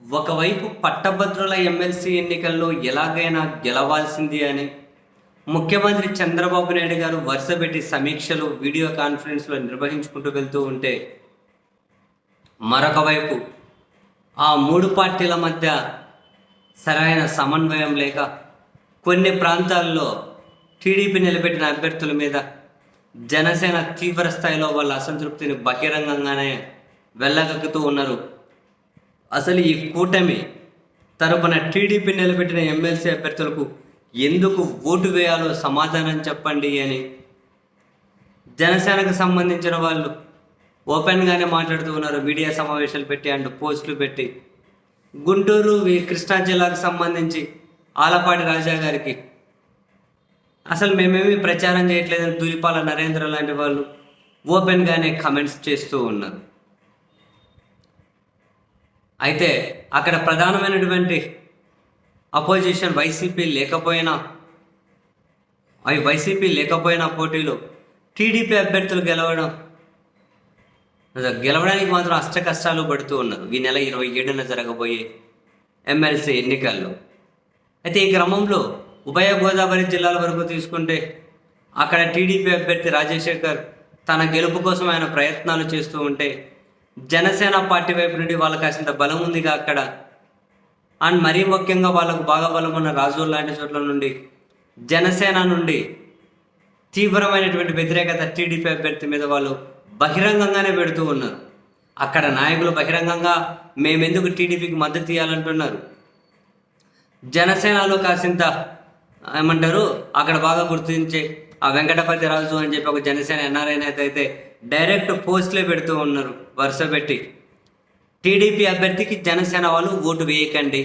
ఒకవైపు పట్టభద్రుల ఎమ్మెల్సీ ఎన్నికల్లో ఎలాగైనా గెలవాల్సింది అని ముఖ్యమంత్రి చంద్రబాబు నాయుడు గారు వరుసపెట్టి సమీక్షలు వీడియో కాన్ఫరెన్స్లో నిర్వహించుకుంటూ వెళ్తూ ఉంటే, మరొక వైపు ఆ మూడు పార్టీల మధ్య సరైన సమన్వయం లేక కొన్ని ప్రాంతాల్లో టీడీపీ నిలబెట్టిన అభ్యర్థుల మీద జనసేన తీవ్ర స్థాయిలో వాళ్ళ అసంతృప్తిని బహిరంగంగానే వెళ్ళగక్కుతూ ఉన్నారు. అసలు ఈ కూటమి తరపున టీడీపీ నిలబెట్టిన ఎమ్మెల్సీ అభ్యర్థులకు ఎందుకు ఓటు వేయాలో సమాధానం చెప్పండి అని జనసేనకు సంబంధించిన వాళ్ళు ఓపెన్గానే మాట్లాడుతూ ఉన్నారు. మీడియా సమావేశాలు పెట్టి అండ్ పోస్టులు పెట్టి గుంటూరు కృష్ణా జిల్లాకు సంబంధించి ఆలపాటి రాజా గారికి అసలు మేమేమి ప్రచారం చేయట్లేదని దులిపాల నరేంద్ర లాంటి వాళ్ళు ఓపెన్గానే కమెంట్స్ చేస్తూ ఉన్నారు. అయితే అక్కడ ప్రధానమైనటువంటి అపోజిషన్ వైసీపీ లేకపోయినా పోటీలో టీడీపీ అభ్యర్థులు గెలవడానికి మాత్రం అష్ట కష్టాలు పడుతూ ఉన్నారు ఈ నెల 27న జరగబోయే ఎమ్మెల్సీ ఎన్నికల్లో. అయితే ఈ క్రమంలో ఉభయ గోదావరి జిల్లాల వరకు తీసుకుంటే అక్కడ టీడీపీ అభ్యర్థి రాజశేఖర్ తన గెలుపు కోసం ఆయన ప్రయత్నాలు చేస్తూ ఉంటే, జనసేన పార్టీ వైపు నుండి వాళ్ళకి కాసింత బలం ఉందిగా అక్కడ, అండ్ మరీ ముఖ్యంగా వాళ్ళకు బాగా బలం ఉన్న రాజూర్ లాంటి చోట్ల నుండి జనసేన నుండి తీవ్రమైనటువంటి వ్యతిరేకత టీడీపీ అభ్యర్థి మీద వాళ్ళు బహిరంగంగానే పెడుతూ ఉన్నారు. అక్కడ నాయకులు బహిరంగంగా మేమెందుకు టీడీపీకి మద్దతు ఇవ్వాలంటున్నారు. జనసేనలో కాసింత ఏమంటారు అక్కడ బాగా గుర్తించే ఆ వెంకటపతి రాజు అని చెప్పి ఒక జనసేన ఎన్ఆర్ఐ నేత అయితే డైరెక్ట్ పోస్టులే పెడుతూ ఉన్నారు వరుస పెట్టి. టీడీపీ అభ్యర్థికి జనసేన వాళ్ళు ఓటు వేయకండి,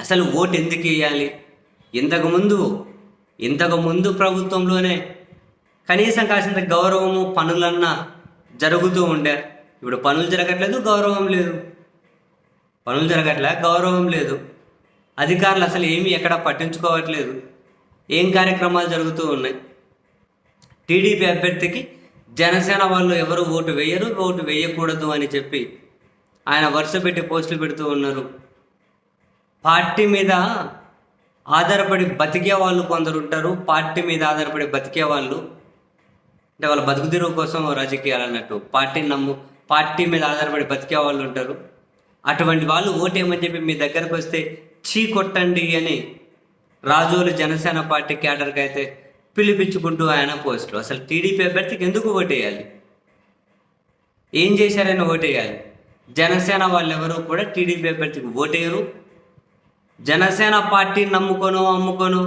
అసలు ఓటు ఎందుకు వేయాలి, ఇంతకుముందు ప్రభుత్వంలోనే కనీసం కాసింత గౌరవము పనులన్నా జరుగుతూ ఉండే. ఇప్పుడు పనులు జరగట్లేదు, గౌరవం లేదు. అధికారులు అసలు ఏమీ ఎక్కడ పట్టించుకోవట్లేదు. ఏం కార్యక్రమాలు జరుగుతూ ఉన్నాయి. టీడీపీ అభ్యర్థికి జనసేన వాళ్ళు ఎవరు ఓటు వేయకూడదు అని చెప్పి ఆయన వరుస పెట్టి పోస్టులు పెడుతూ ఉన్నారు. పార్టీ మీద ఆధారపడి బతికే వాళ్ళు కొందరు ఉంటారు. పార్టీ మీద ఆధారపడి బతికే వాళ్ళు అంటే వాళ్ళ బతుకు తెరువు కోసం రాజకీయాలు అన్నట్టు పార్టీ మీద ఆధారపడి బతికే వాళ్ళు ఉంటారు. అటువంటి వాళ్ళు ఓటేయమని చెప్పి మీ దగ్గరకు వస్తే చీ కొట్టండి అని రాజోలు జనసేన పార్టీ క్యాడర్కి అయితే పిలిపించుకుంటూ ఆయన పోస్టులు. అసలు టీడీపీ అభ్యర్థికి ఎందుకు ఓటేయాలి, ఏం చేశారని ఓటేయాలి? జనసేన వాళ్ళు ఎవరు కూడా టీడీపీ అభ్యర్థికి ఓటేయరు. జనసేన పార్టీని అమ్ముకోను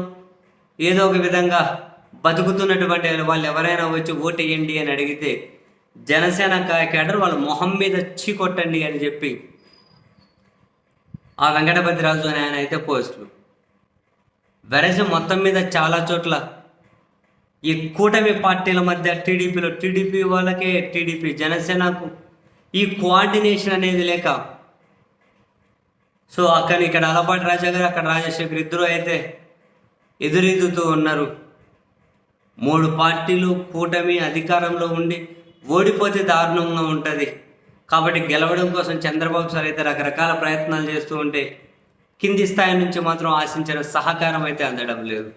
ఏదో ఒక విధంగా బతుకుతున్నటువంటి వాళ్ళు ఎవరైనా వచ్చి ఓటేయండి అని అడిగితే జనసేన క్యాడర్ వాళ్ళ మొహం మీద చీ కొట్టండి అని చెప్పి ఆ వెంకటపతి రాజు అని ఆయన అయితే పోస్టులు. వెరసి మొత్తం మీద చాలా చోట్ల ఈ కూటమి పార్టీల మధ్య టీడీపీ వాళ్ళకే జనసేనకు ఈ కోఆర్డినేషన్ అనేది లేక, సో ఇక్కడ ఆలపాటి రాజా గారు, అక్కడ రాజశేఖర్ ఇద్దరు అయితే ఎదురెదుతూ ఉన్నారు. 3 పార్టీలు కూటమి అధికారంలో ఉండి ఓడిపోతే దారుణంగా ఉంటుంది. కాబట్టి గెలవడం కోసం చంద్రబాబు సార్ అయితే రకరకాల ప్రయత్నాలు చేస్తూ ఉంటే కింది స్థాయి నుంచి మాత్రం ఆశించిన సహకారం అయితే అందడం లేదు.